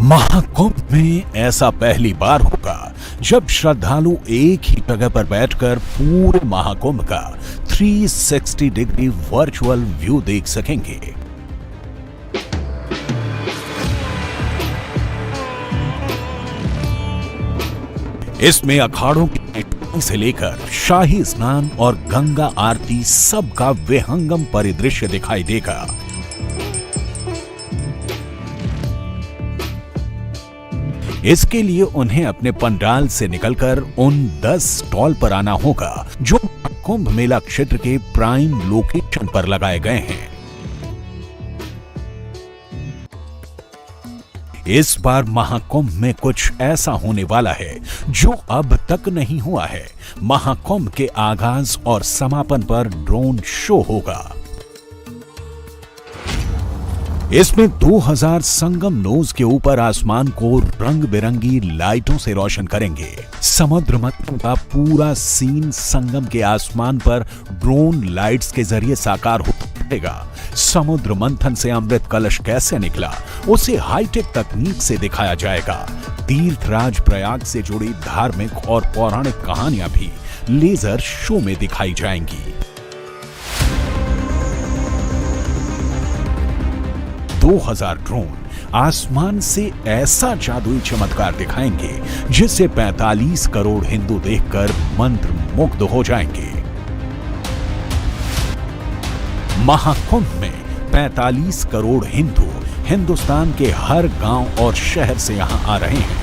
महाकुंभ में ऐसा पहली बार होगा जब श्रद्धालु एक ही जगह पर बैठकर पूरे महाकुंभ का 360 डिग्री वर्चुअल व्यू देख सकेंगे। इसमें अखाड़ों की से लेकर शाही स्नान और गंगा आरती सबका विहंगम परिदृश्य दिखाई देगा। इसके लिए उन्हें अपने पंडाल से निकलकर उन 10 स्टॉल पर आना होगा जो कुंभ मेला क्षेत्र के प्राइम लोकेशन पर लगाए गए हैं। इस बार महाकुंभ में कुछ ऐसा होने वाला है जो अब तक नहीं हुआ है। महाकुंभ के आगाज और समापन पर ड्रोन शो होगा। इसमें 2000 संगम नोज के ऊपर आसमान को रंग बिरंगी लाइटों से रोशन करेंगे। समुद्र मंथन का पूरा सीन संगम के आसमान पर ड्रोन लाइट्स के जरिए साकार होगा। समुद्र मंथन से अमृत कलश कैसे निकला उसे हाईटेक तकनीक से दिखाया जाएगा। तीर्थराज प्रयाग से जुड़ी धार्मिक और पौराणिक कहानियां भी लेजर शो में दिखाई जाएंगी। 2000 ड्रोन आसमान से ऐसा जादुई चमत्कार दिखाएंगे जिसे 45 करोड़ हिंदू देखकर मंत्रमुग्ध हो जाएंगे। महाकुंभ में 45 करोड़ हिंदू हिंदुस्तान के हर गांव और शहर से यहां आ रहे हैं।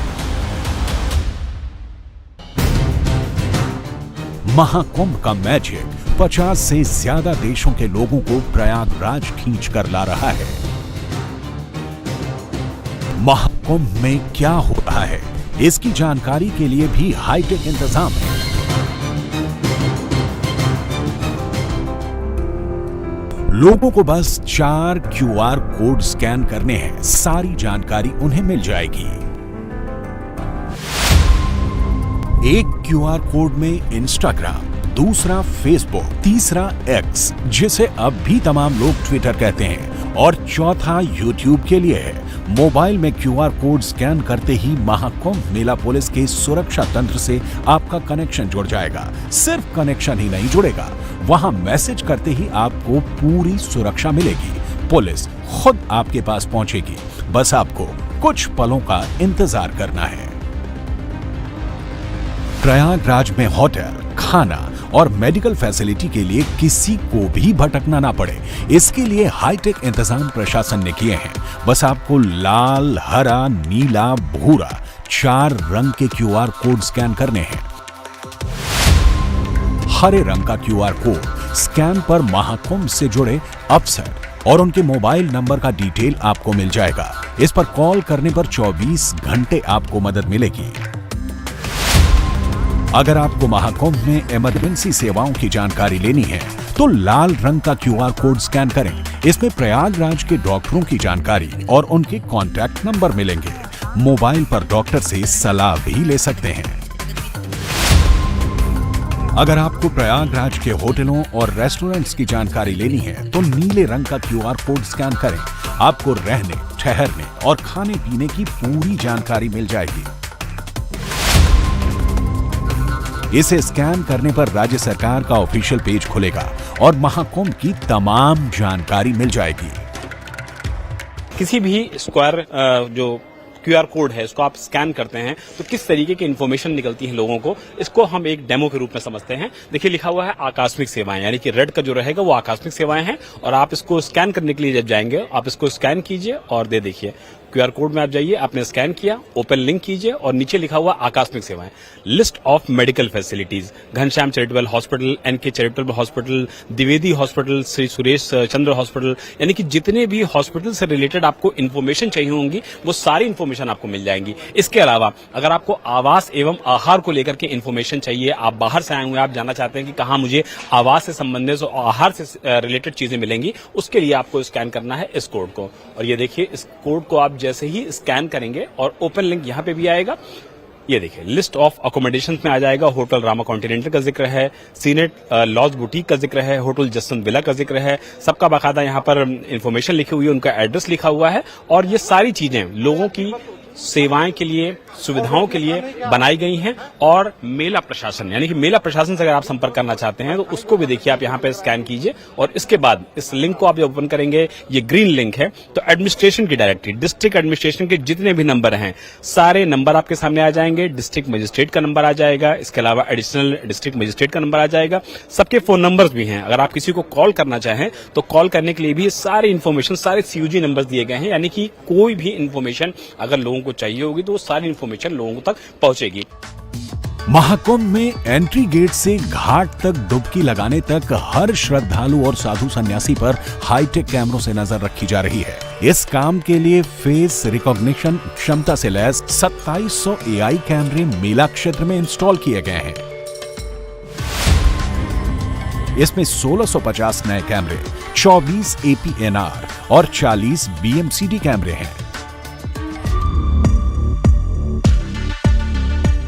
महाकुंभ का मैजिक 50 से ज्यादा देशों के लोगों को प्रयागराज खींच कर ला रहा है। महाकुंभ में क्या हो रहा है इसकी जानकारी के लिए भी हाईटेक इंतजाम है। लोगों को बस 4 QR कोड स्कैन करने हैं, सारी जानकारी उन्हें मिल जाएगी। एक QR कोड में इंस्टाग्राम, दूसरा फेसबुक, तीसरा एक्स जिसे अब भी तमाम लोग ट्विटर कहते हैं, और चौथा यूट्यूब के लिए है। मोबाइल में QR कोड स्कैन करते ही महाकुंभ मेला पुलिस के सुरक्षा तंत्र से आपका कनेक्शन जुड़ जाएगा। सिर्फ कनेक्शन ही नहीं जुड़ेगा, वहां मैसेज करते ही आपको पूरी सुरक्षा मिलेगी। पुलिस खुद आपके पास पहुंचेगी, बस आपको कुछ पलों का इंतजार करना है। प्रयागराज में होटल, खाना और मेडिकल फैसिलिटी के लिए किसी को भी भटकना ना पड़े, इसके लिए हाईटेक इंतजाम प्रशासन ने किए हैं। बस आपको लाल, हरा, नीला, भूरा 4 रंग के QR कोड स्कैन करने हैं। हरे रंग का QR कोड स्कैन पर महाकुंभ से जुड़े अफसर और उनके मोबाइल नंबर का डिटेल आपको मिल जाएगा। इस पर कॉल करने पर 24 घंटे आपको मदद मिलेगी। अगर आपको महाकुंभ में इमरजेंसी सेवाओं की जानकारी लेनी है तो लाल रंग का QR कोड स्कैन करें। इसमें प्रयागराज के डॉक्टरों की जानकारी और उनके कॉन्टैक्ट नंबर मिलेंगे। मोबाइल पर डॉक्टर से सलाह भी ले सकते हैं। अगर आपको प्रयागराज के होटलों और रेस्टोरेंट्स की जानकारी लेनी है तो नीले रंग का QR कोड स्कैन करें। आपको रहने, ठहरने और खाने पीने की पूरी जानकारी मिल जाएगी। इसे स्कैन करने पर राज्य सरकार का ऑफिशियल पेज खुलेगा और महाकुंभ की तमाम जानकारी मिल जाएगी। किसी भी स्क्वायर जो QR कोड है इसको आप स्कैन करते हैं तो किस तरीके की इन्फॉर्मेशन निकलती है लोगों को, इसको हम एक डेमो के रूप में समझते हैं। देखिए लिखा हुआ है आकस्मिक सेवाएं, यानी कि रेड का जो रहेगा वो आकस्मिक सेवाएं हैं। और आप इसको स्कैन करने के लिए जब जाएंगे आप इसको स्कैन कीजिए और दे देखिए QR कोड में आप जाइए, आपने स्कैन किया, ओपन लिंक कीजिए और नीचे लिखा हुआ आकस्मिक सेवाएं, list of medical facilities, Ghanshyam charitable hospital, NK charitable hospital, Dwivedi hospital, Shri Suresh Chandra hospital, यानी कि जितने भी हॉस्पिटल से रिलेटेड आपको इन्फॉर्मेशन चाहिए होंगी वो सारी इन्फॉर्मेशन आपको मिल जाएंगी। इसके अलावा अगर आपको आवास एवं आहार को लेकर के इन्फॉर्मेशन चाहिए, आप बाहर से आए हुए आप जानना चाहते हैं कि कहाँ मुझे आवास से संबंधित और आहार से रिलेटेड चीजें मिलेंगी, उसके लिए आपको स्कैन करना है इस कोड को। और ये देखिए इस कोड को आप जैसे ही स्कैन करेंगे और ओपन लिंक यहां पे भी आएगा, ये देखिए लिस्ट ऑफ अकोमोडेशन में आ जाएगा। होटल रामा कॉन्टिनेंटल का जिक्र है, सीनेट लॉज बुटीक का जिक्र है, होटल जसवंत विला का जिक्र है। सबका बाकायदा यहाँ पर इंफॉर्मेशन लिखी हुई है, उनका एड्रेस लिखा हुआ है और ये सारी चीजें लोगों की सेवाएं के लिए, सुविधाओं के लिए बनाई गई हैं। और मेला प्रशासन, यानी कि मेला प्रशासन से अगर आप संपर्क करना चाहते हैं तो उसको भी देखिए, आप यहाँ पे स्कैन कीजिए और इसके बाद इस लिंक को आप जब ओपन करेंगे, ये ग्रीन लिंक है, तो एडमिनिस्ट्रेशन की डायरेक्टरी, डिस्ट्रिक्ट एडमिनिस्ट्रेशन के जितने भी नंबर हैं, सारे नंबर आपके सामने आ जाएंगे। डिस्ट्रिक्ट मजिस्ट्रेट का नंबर आ जाएगा, इसके अलावा एडिशनल डिस्ट्रिक्ट मजिस्ट्रेट का नंबर आ जाएगा। सबके फोन नंबर्स भी हैं, अगर आप किसी को कॉल करना चाहें तो कॉल करने के लिए भी सारे इन्फॉर्मेशन, सारे CUG नंबर दिए गए हैं, यानी कि कोई भी इन्फॉर्मेशन अगर लोगों को चाहिए होगी तो वो सारी इन्फॉर्मेशन लोगों तक पहुंचेगी। महाकुंभ में एंट्री गेट से घाट तक डुबकी लगाने तक हर श्रद्धालु और साधु सन्यासी पर हाईटेक कैमरों से नजर रखी जा रही है। इस काम के लिए फेस रिकॉग्निशन क्षमता से लैस 2700 AI कैमरे मेला क्षेत्र में इंस्टॉल किए गए हैं। इसमें 1650 नए कैमरे, 24 APNR और 40 BMCD कैमरे हैं।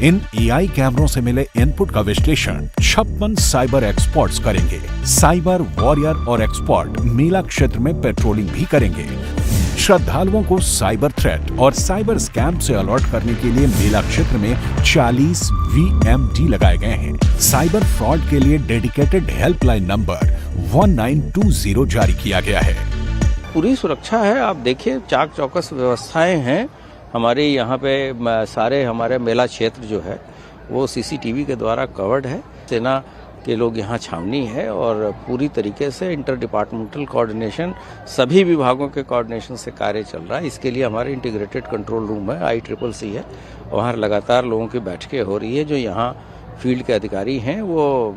इन AI कैमरों से मिले इनपुट का विश्लेषण 56 साइबर एक्सपर्ट्स करेंगे। साइबर वॉरियर और एक्सपर्ट मेला क्षेत्र में पेट्रोलिंग भी करेंगे। श्रद्धालुओं को साइबर थ्रेट और साइबर स्कैम से अलर्ट करने के लिए मेला क्षेत्र में 40 VMD लगाए गए हैं। साइबर फ्रॉड के लिए डेडिकेटेड हेल्पलाइन नंबर 1920 जारी किया गया है। पूरी सुरक्षा है, आप देखिए, चाक चौकस व्यवस्थाएं हैं हमारे यहाँ पे। सारे हमारे मेला क्षेत्र जो है वो CCTV के द्वारा कवर्ड है। सेना के लोग यहाँ छावनी है और पूरी तरीके से इंटर डिपार्टमेंटल कोऑर्डिनेशन, सभी विभागों के कोऑर्डिनेशन से कार्य चल रहा है। इसके लिए हमारे इंटीग्रेटेड कंट्रोल रूम है, ICCC है, वहाँ लगातार लोगों की बैठकें हो रही है। जो यहाँ फील्ड के अधिकारी हैं वो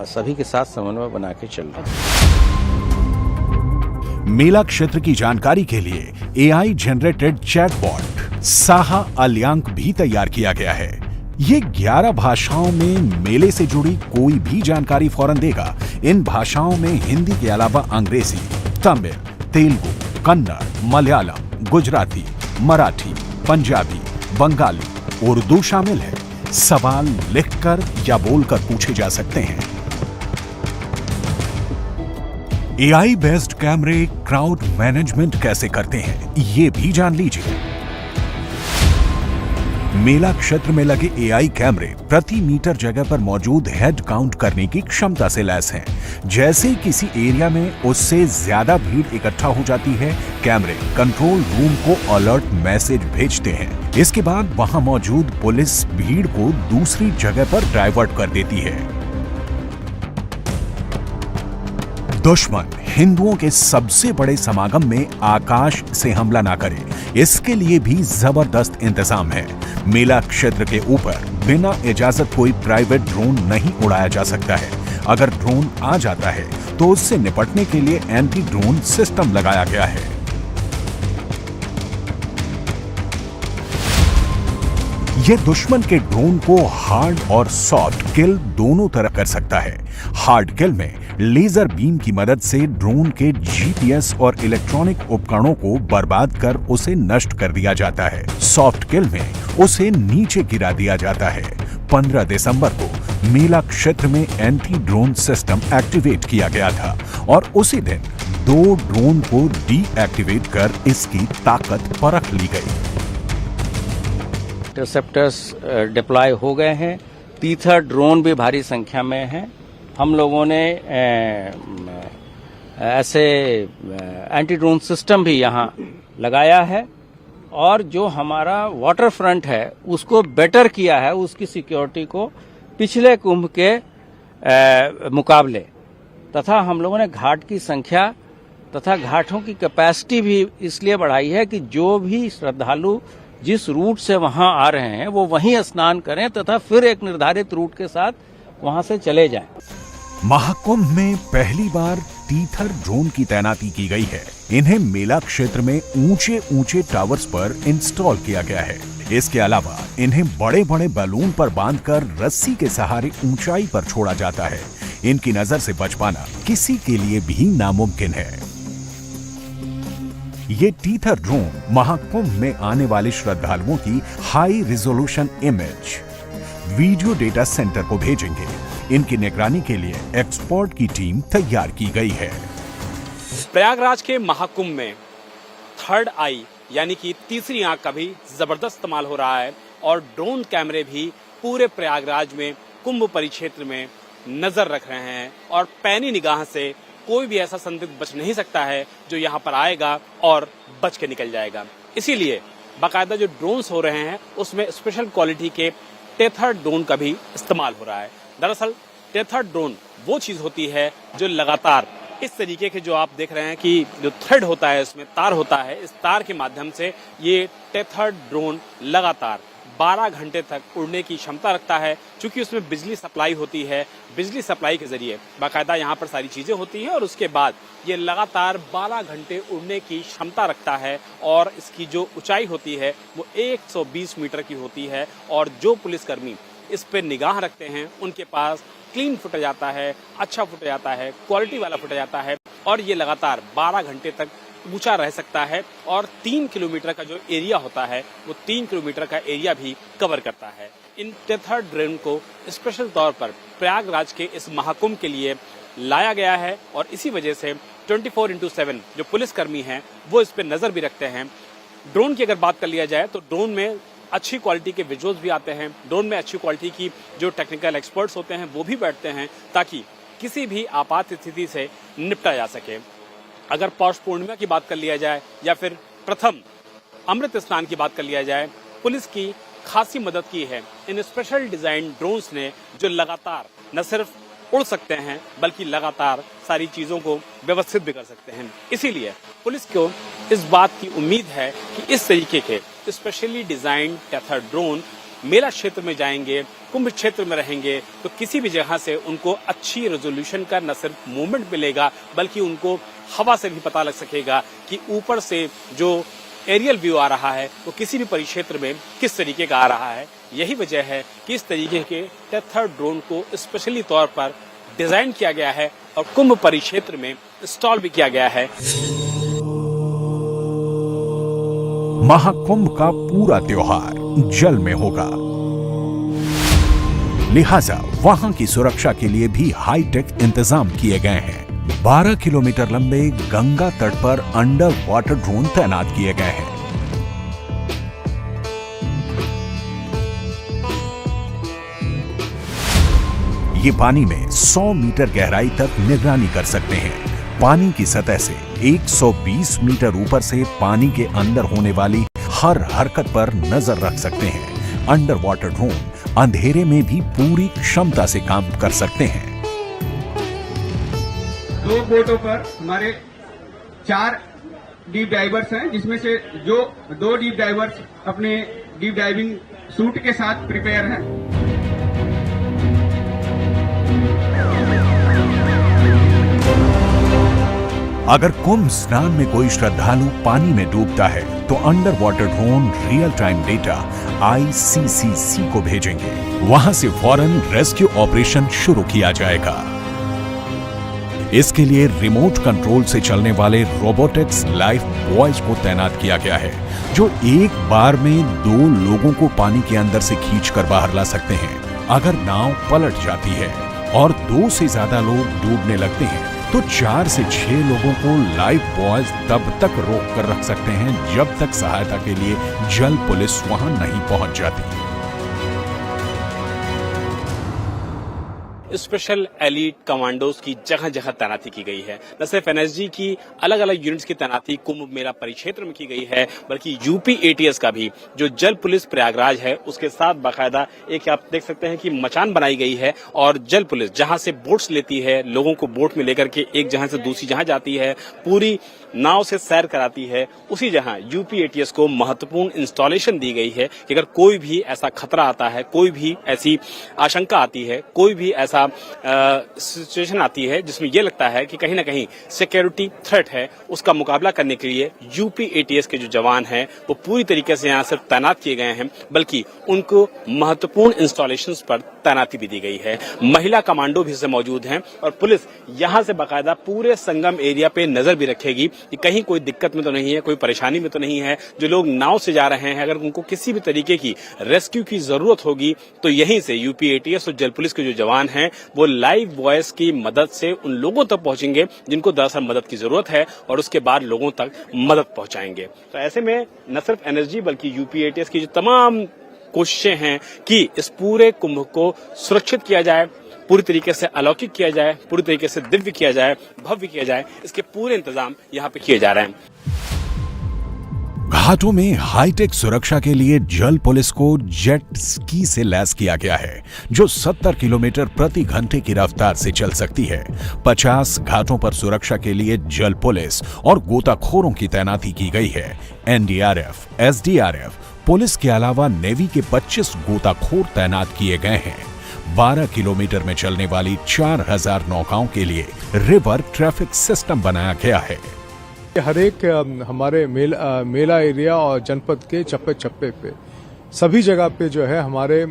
सभी के साथ समन्वय बना के चल रहे हैं। मेला क्षेत्र की जानकारी के लिए AI जनरेटेड चैटबॉट साहा अलियांक भी तैयार किया गया है। ये 11 भाषाओं में मेले से जुड़ी कोई भी जानकारी फौरन देगा। इन भाषाओं में हिंदी के अलावा अंग्रेजी, तमिल, तेलुगु, कन्नड़, मलयालम, गुजराती, मराठी, पंजाबी, बंगाली, उर्दू शामिल है। सवाल लिखकर या बोलकर पूछे जा सकते हैं। AI बेस्ड कैमरे क्राउड मैनेजमेंट कैसे करते हैं, ये भी जान लीजिए। मेला क्षेत्र में लगे AI कैमरे प्रति मीटर जगह पर मौजूद हेड काउंट करने की क्षमता से लैस हैं। जैसे किसी एरिया में उससे ज्यादा भीड़ इकट्ठा हो जाती है, कैमरे कंट्रोल रूम को अलर्ट मैसेज भेजते हैं। इसके बाद वहां मौजूद पुलिस भीड़ को दूसरी जगह पर डाइवर्ट कर देती है। दुश्मन हिंदुओं के सबसे बड़े समागम में आकाश से हमला ना करे, इसके लिए भी जबरदस्त इंतजाम है। मेला क्षेत्र के ऊपर बिना इजाजत कोई प्राइवेट ड्रोन नहीं उड़ाया जा सकता है। अगर ड्रोन आ जाता है तो उससे निपटने के लिए एंटी ड्रोन सिस्टम लगाया गया है। ये दुश्मन के ड्रोन को हार्ड और सॉफ्ट किल दोनों तरह कर सकता है। हार्ड किल में लेजर बीम की मदद से ड्रोन के GPS और इलेक्ट्रॉनिक उपकरणों को बर्बाद कर उसे नष्ट कर दिया जाता है। सॉफ्ट किल में उसे नीचे गिरा दिया जाता है। 15 दिसंबर को मेला क्षेत्र में एंटी ड्रोन सिस्टम एक्टिवेट किया गया था और उसी दिन 2 ड्रोन को डीएक्टिवेट कर इसकी ताकत परख ली गई। इंटरसेप्टर्स डिप्लॉय हो गए हैं। तीथर ड्रोन भी भारी संख्या में हैं। हम लोगों ने ऐसे एंटी ड्रोन सिस्टम भी यहाँ लगाया है और जो हमारा वाटर फ्रंट है उसको बेटर किया है, उसकी सिक्योरिटी को पिछले कुंभ के मुकाबले, तथा हम लोगों ने घाट की संख्या तथा घाटों की कैपेसिटी भी इसलिए बढ़ाई है कि जो भी श्रद्धालु जिस रूट से वहां आ रहे हैं वो वहीं स्नान करें तथा फिर एक निर्धारित रूट के साथ वहां से चले जाएं। महाकुंभ में पहली बार तीथर ड्रोन की तैनाती की गई है। इन्हें मेला क्षेत्र में ऊंचे ऊंचे टावर्स पर इंस्टॉल किया गया है। इसके अलावा इन्हें बड़े बड़े बैलून पर बांधकर रस्सी के सहारे ऊंचाई पर छोड़ा जाता है। इनकी नजर से बच पाना किसी के लिए भी नामुमकिन है। ये तीथर ड्रोन महाकुंभ में आने वाले श्रद्धालुओं की high resolution image video data centre को भेजेंगे। इनकी निगरानी के लिए एक्सपर्ट की टीम तैयार की गई है। प्रयागराज के महाकुंभ में थर्ड आई यानी कि तीसरी आंख का भी जबरदस्त इस्तेमाल हो रहा है और ड्रोन कैमरे भी पूरे प्रयागराज में कुंभ परिक्षेत्र में नजर रख रहे हैं और पैनी निगाह से कोई भी ऐसा संदिग्ध बच नहीं सकता है जो यहाँ पर आएगा और बच के निकल जाएगा। इसीलिए बाकायदा जो ड्रोन्स हो रहे हैं उसमें स्पेशल क्वालिटी के टेथर्ड ड्रोन का भी इस्तेमाल हो रहा है। दरअसल टेथर्ड ड्रोन वो चीज होती है जो लगातार इस तरीके के जो आप देख रहे हैं कि जो थ्रेड होता है इसमें तार होता है, इस तार के माध्यम से ये टेथर्ड ड्रोन लगातार 12 घंटे तक उड़ने की क्षमता रखता है। क्योंकि उसमें बिजली सप्लाई होती है, बिजली सप्लाई के जरिए बाकायदा यहाँ पर सारी चीजें होती हैं और उसके बाद ये लगातार 12 घंटे उड़ने की क्षमता रखता है और इसकी जो ऊंचाई होती है वो 120 मीटर की होती है। और जो पुलिसकर्मी इस पे निगाह रखते हैं उनके पास क्लीन फुटेज आता है, अच्छा फुटेज आता है, क्वालिटी वाला फुटेज आता है और ये लगातार 12 घंटे तक ऊंचा रह सकता है और 3 किलोमीटर का जो एरिया होता है वो 3 किलोमीटर का एरिया भी कवर करता है। इन टेथर्ड ड्रोन को स्पेशल तौर पर प्रयागराज के इस महाकुंभ के लिए लाया गया है और इसी वजह से 24/7 जो पुलिसकर्मी हैं वो इस पर नजर भी रखते हैं। ड्रोन की अगर बात कर लिया जाए तो ड्रोन में अच्छी क्वालिटी के विजुअल्स भी आते हैं, ड्रोन में अच्छी क्वालिटी की जो टेक्निकल एक्सपर्ट्स होते हैं वो भी बैठते हैं ताकि किसी भी आपात स्थिति से निपटा जा सके। अगर पौष पूर्णिमा की बात कर लिया जाए या फिर प्रथम अमृत स्नान की बात कर लिया जाए, पुलिस की खासी मदद की है इन स्पेशल डिजाइन ड्रोन्स ने जो लगातार न सिर्फ उड़ सकते हैं बल्कि लगातार सारी चीजों को व्यवस्थित भी कर सकते हैं। इसीलिए पुलिस को इस बात की उम्मीद है कि इस तरीके के स्पेशली डिजाइन टेथर्ड ड्रोन मेला क्षेत्र में जाएंगे, कुंभ क्षेत्र में रहेंगे तो किसी भी जगह से उनको अच्छी रेजोल्यूशन का न सिर्फ मूवमेंट मिलेगा बल्कि उनको हवा से भी पता लग सकेगा कि ऊपर से जो एरियल व्यू आ रहा है वो किसी भी परिक्षेत्र में किस तरीके का आ रहा है। यही वजह है कि इस तरीके के टेथर्ड ड्रोन को स्पेशली तौर पर डिजाइन किया गया है और कुंभ परिक्षेत्र में इंस्टॉल भी किया गया है। महाकुंभ का पूरा त्योहार जल में होगा, लिहाजा वहां की सुरक्षा के लिए भी हाईटेक इंतजाम किए गए हैं। 12 किलोमीटर लंबे गंगा तट पर अंडर वाटर ड्रोन तैनात किए गए हैं। ये पानी में 100 मीटर गहराई तक निगरानी कर सकते हैं। पानी की सतह से 120 मीटर ऊपर से पानी के अंदर होने वाली हर हरकत पर नजर रख सकते हैं। अंडर वाटर ड्रोन अंधेरे में भी पूरी क्षमता से काम कर सकते हैं। 2 बोटों पर हमारे 4 डीप डाइवर्स हैं, जिसमें से जो 2 डीप डाइवर्स अपने डीप डाइविंग सूट के साथ प्रिपेयर हैं। अगर कुंभ स्नान में कोई श्रद्धालु पानी में डूबता है तो under water drone real time data ICCC को भेजेंगे। वहां से फौरन रेस्क्यू ऑपरेशन शुरू किया जाएगा। इसके लिए रिमोट कंट्रोल से चलने वाले रोबोटिक्स लाइफ बॉयज को तैनात किया गया है जो एक बार में 2 लोगों को पानी के अंदर से खींचकर बाहर ला सकते हैं। अगर नाव पलट जाती है और 2 से ज्यादा लोग डूबने लगते हैं तो 4 से 6 लोगों को लाइफ बॉयज तब तक रोक कर रख सकते हैं जब तक सहायता के लिए जल पुलिस वहां नहीं पहुंच जाती। स्पेशल एलीट कमांडोज की जगह जगह तैनाती की गई है। न सिर्फ NSG की अलग अलग यूनिट्स की तैनाती कुंभ मेला परिक्षेत्र में की गई है बल्कि UP ATS का भी जो जल पुलिस प्रयागराज है उसके साथ बाकायदा एक आप देख सकते हैं कि मचान बनाई गई है और जल पुलिस जहां से बोट्स लेती है, लोगों को बोट में लेकर के एक जगह से दूसरी जगह जाती है, पूरी नाव से सैर कराती है, उसी जहां UP ATS को महत्वपूर्ण इंस्टॉलेशन दी गई है कि अगर कोई भी ऐसा खतरा आता है, कोई भी ऐसी आशंका आती है, कोई भी ऐसा सिचुएशन आती है जिसमें यह लगता है कि कहीं ना कहीं सिक्योरिटी थ्रेट है, उसका मुकाबला करने के लिए UP ATS के जो जवान हैं वो पूरी तरीके से यहाँ सिर्फ तैनात किए गए हैं बल्कि उनको महत्वपूर्ण इंस्टॉलेशंस पर तैनाती भी दी गई है। महिला कमांडो भी इससे मौजूद हैं और पुलिस यहाँ से बाकायदा पूरे संगम एरिया पे नजर भी रखेगी कि कहीं कोई दिक्कत में तो नहीं है, कोई परेशानी में तो नहीं है। जो लोग नाव से जा रहे हैं अगर उनको किसी भी तरीके की रेस्क्यू की जरूरत होगी तो यहीं से UP ATS और जल पुलिस के जो जवान हैं हैं वो लाइव वॉइस की मदद से उन लोगों तक पहुंचेंगे जिनको दरअसल मदद की जरूरत है और उसके बाद लोगों तक मदद पहुंचाएंगे। तो ऐसे में न सिर्फ एनएसजी बल्कि यूपी एटीएस की जो तमाम कोशिशें हैं कि इस पूरे कुंभ को सुरक्षित किया जाए, पूरी तरीके से अलौकिक किया जाए, पूरी तरीके से दिव्य किया जाए, भव्य किया जाए, इसके पूरे इंतजाम यहाँ पे किए जा रहे हैं। घाटों में हाईटेक सुरक्षा के लिए जल पुलिस को जेट स्की से लैस किया गया है जो 70 किलोमीटर प्रति घंटे की रफ्तार से चल सकती है। 50 घाटों पर सुरक्षा के लिए जल पुलिस और गोताखोरों की तैनाती की गई है। एनडीआरएफ, एसडीआरएफ पुलिस के अलावा नेवी के 25 गोताखोर तैनात किए गए हैं। 12 किलोमीटर में चलने वाली 4000 नौकाओं के लिए रिवर ट्रैफिक सिस्टम बनाया गया है। हर एक हमारे मेला एरिया और जनपद के चप्पे चप्पे पे सभी जगह पे जो है हमारे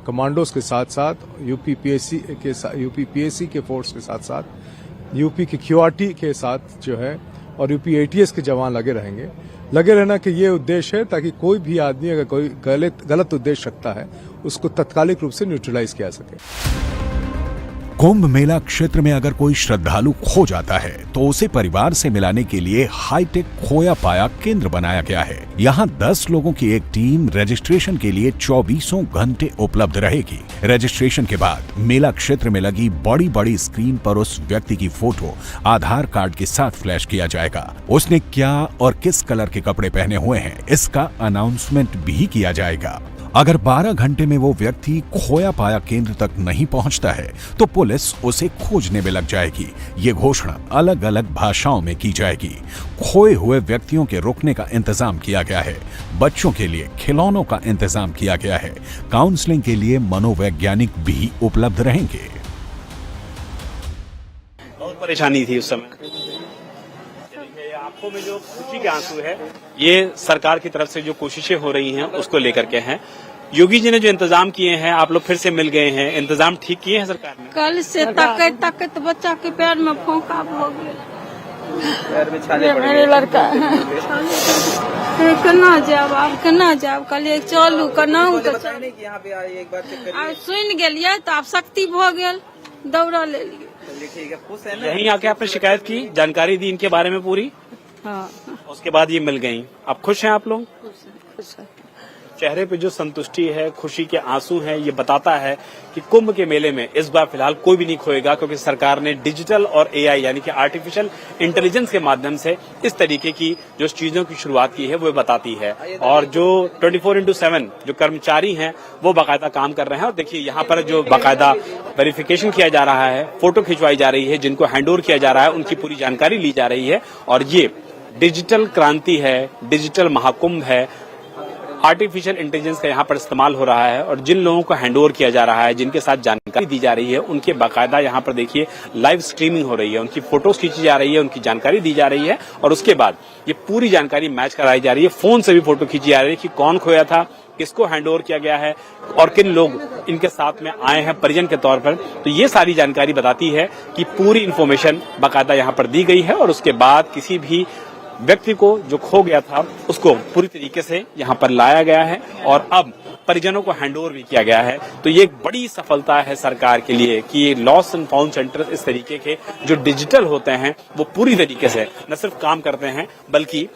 कमांडोज के साथ साथ यूपी पीएससी के फोर्स के साथ साथ यूपी के क्यूआरटी के साथ जो है और यूपी एटीएस के जवान लगे रहेंगे। लगे रहना कि ये उद्देश्य है ताकि कोई भी आदमी अगर कोई गलत उद्देश्य रखता है उसको तत्कालिक रूप से न्यूट्रलाइज किया सके। कुंभ मेला क्षेत्र में अगर कोई श्रद्धालु खो जाता है तो उसे परिवार से मिलाने के लिए हाईटेक खोया पाया केंद्र बनाया गया है। यहाँ 10 लोगों की एक टीम रजिस्ट्रेशन के लिए 24 घंटे उपलब्ध रहेगी। रजिस्ट्रेशन के बाद मेला क्षेत्र में लगी बड़ी बड़ी स्क्रीन पर उस व्यक्ति की फोटो आधार कार्ड के साथ फ्लैश किया जाएगा। उसने क्या और किस कलर के कपड़े पहने हुए हैं इसका अनाउंसमेंट भी किया जाएगा। अगर 12 घंटे में वो व्यक्ति खोया पाया केंद्र तक नहीं पहुंचता है तो पुलिस उसे खोजने में लग जाएगी। ये घोषणा अलग अलग भाषाओं में की जाएगी। खोए हुए व्यक्तियों के रुकने का इंतजाम किया गया है। बच्चों के लिए खिलौनों का इंतजाम किया गया है। काउंसलिंग के लिए मनोवैज्ञानिक भी उपलब्ध रहेंगे। बहुत परेशानी थी उस समय। आंखों में जो खुशी के आंसू है ये सरकार की तरफ से जो कोशिशें हो रही हैं उसको लेकर के हैं। योगी जी ने जो इंतजाम किए हैं, आप लोग फिर से मिल गए हैं, इंतजाम ठीक किए हैं सरकार ने? कल से तक बच्चा के पैर में फोंका हो गया। मेरे लड़का केना जाब आप केना जाब कहलिए चलू केना सुन गेलिए तो आप शक्ति भ गेल दौड़ा ले लिए। यहीं आके आपने शिकायत की, जानकारी दी इनके बारे में पूरी? हाँ। उसके बाद ये मिल गई। अब खुश हैं आप लोग? खुश है। चेहरे पे जो संतुष्टि है, खुशी के आंसू हैं, ये बताता है कि कुंभ के मेले में इस बार फिलहाल कोई भी नहीं खोएगा क्योंकि सरकार ने डिजिटल और एआई यानी कि आर्टिफिशियल इंटेलिजेंस के माध्यम से इस तरीके की जो चीजों की शुरुआत की है वो बताती है। और जो 24/7 जो कर्मचारी हैं वो बाकायदा काम कर रहे हैं। और देखिए यहाँ पर जो बाकायदा वेरिफिकेशन किया जा रहा है, फोटो खिंचवाई जा रही है, जिनको हैंडओवर किया जा रहा है उनकी पूरी जानकारी ली जा रही है। और ये डिजिटल क्रांति है, डिजिटल महाकुंभ है, आर्टिफिशियल इंटेलिजेंस का यहाँ पर इस्तेमाल हो रहा है। और जिन लोगों को हैंडओवर किया जा रहा है, जिनके साथ जानकारी दी जा रही है, उनके बाकायदा यहाँ पर देखिए लाइव स्ट्रीमिंग हो रही है, उनकी फोटोज खींची जा रही है, उनकी जानकारी दी जा रही है। और उसके बाद ये पूरी जानकारी मैच कराई जा रही है। फोन से भी फोटो खींची जा रही है कि कौन खोया था, किसको हैंडओवर किया गया है और किन लोग इनके साथ में आए हैं परिजन के तौर पर। तो ये सारी जानकारी बताती है कि पूरी इंफॉर्मेशन बाकायदा यहाँ पर दी गई है। और उसके बाद किसी भी व्यक्ति को जो खो गया था उसको पूरी तरीके से यहाँ पर लाया गया है और अब परिजनों को हैंडओवर भी किया गया है। तो ये एक बड़ी सफलता है सरकार के लिए कि ये लॉस्ट एंड फाउंड सेंटर इस तरीके के जो डिजिटल होते हैं वो पूरी तरीके से न सिर्फ काम करते हैं बल्कि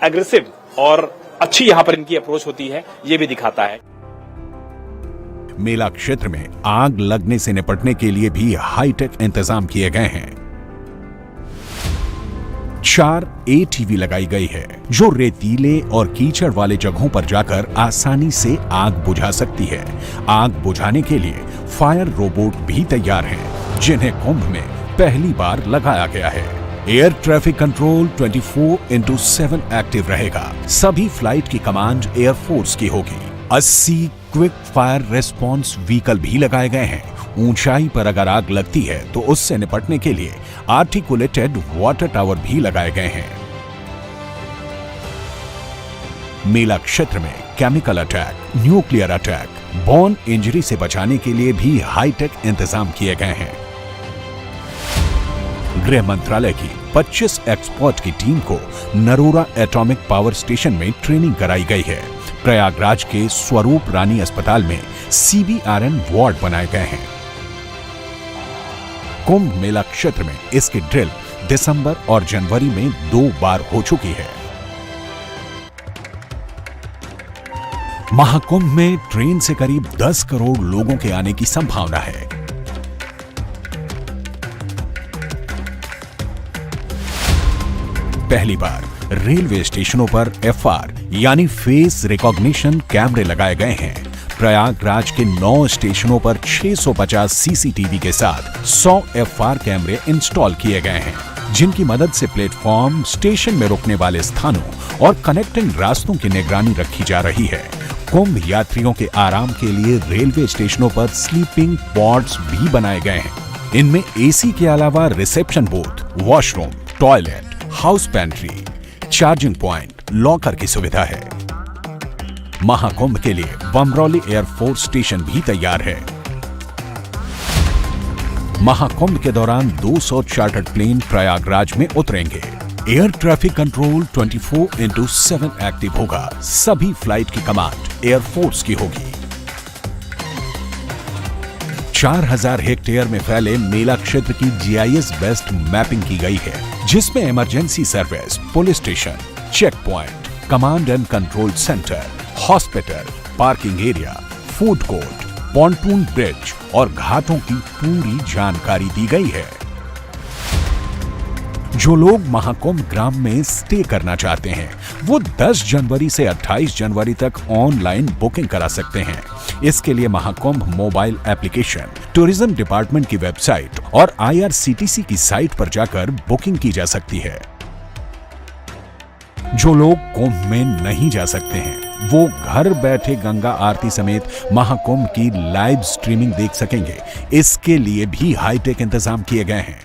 एग्रेसिव और अच्छी यहाँ पर इनकी अप्रोच होती है, ये भी दिखाता है। मेला क्षेत्र में आग लगने से निपटने के लिए भी हाईटेक इंतजाम किए गए हैं। 4 ATV लगाई गई है जो रेतीले और कीचड़ वाले जगहों पर जाकर आसानी से आग बुझा सकती है। आग बुझाने के लिए फायर रोबोट भी तैयार हैं, जिन्हें कुंभ में पहली बार लगाया गया है। एयर ट्रैफिक कंट्रोल 24/7 एक्टिव रहेगा। सभी फ्लाइट की कमांड एयरफोर्स की होगी। 80 क्विक फायर रेस्पॉन्स व्हीकल भी लगाए गए हैं। ऊंचाई पर अगर आग लगती है तो उससे निपटने के लिए आर्टिकुलेटेड वाटर टावर भी लगाए गए हैं। मेला क्षेत्र में chemical attack, nuclear attack, born injury से बचाने के लिए भी हाईटेक इंतजाम किए गए हैं। गृह मंत्रालय की 25 एक्सपर्ट की टीम को नरोरा एटॉमिक पावर स्टेशन में ट्रेनिंग कराई गई है। प्रयागराज के स्वरूप रानी अस्पताल में CBRN वार्ड बनाए गए हैं। कुंभ मेला क्षेत्र में इसकी ड्रिल दिसंबर और जनवरी में 2 बार हो चुकी है। महाकुंभ में ट्रेन से करीब 10 करोड़ लोगों के आने की संभावना है। पहली बार रेलवे स्टेशनों पर FR यानी फेस रिकॉग्निशन कैमरे लगाए गए हैं। प्रयागराज के 9 स्टेशनों पर 650 CCTV के साथ 100 FR कैमरे इंस्टॉल किए गए हैं, जिनकी मदद से प्लेटफॉर्म, स्टेशन में रुकने वाले स्थानों और कनेक्टिंग रास्तों की निगरानी रखी जा रही है। कुंभ यात्रियों के आराम के लिए रेलवे स्टेशनों पर स्लीपिंग पॉड्स भी बनाए गए हैं। इनमें AC के अलावा reception booth, washroom, toilet, house pantry, charging point, locker की सुविधा है। महाकुंभ के लिए बमरौली एयरफोर्स स्टेशन भी तैयार है। महाकुंभ के दौरान 200 चार्टर्ड प्लेन प्रयागराज में उतरेंगे। एयर ट्रैफिक कंट्रोल 24/7 एक्टिव होगा। सभी फ्लाइट की कमांड एयरफोर्स की होगी। 4000 हेक्टेयर में फैले मेला क्षेत्र की GIS बेस्ड मैपिंग की गई है, जिसमें emergency service, police station, check point, command and control centre, hospital, parking area, food court, pontoon bridge और घाटों की पूरी जानकारी दी गई है। जो लोग महाकुंभ ग्राम में स्टे करना चाहते हैं, वो 10 जनवरी से 28 जनवरी तक ऑनलाइन बुकिंग करा सकते हैं। इसके लिए Mahakumbh mobile application, tourism department की वेबसाइट और IRCTC की साइट पर जाकर बुकिंग की जा सकती है। जो लोग कुंभ में नहीं जा सकते हैं, वो घर बैठे गंगा आरती समेत महाकुंभ की लाइव स्ट्रीमिंग देख सकेंगे। इसके लिए भी हाईटेक इंतजाम किए गए हैं।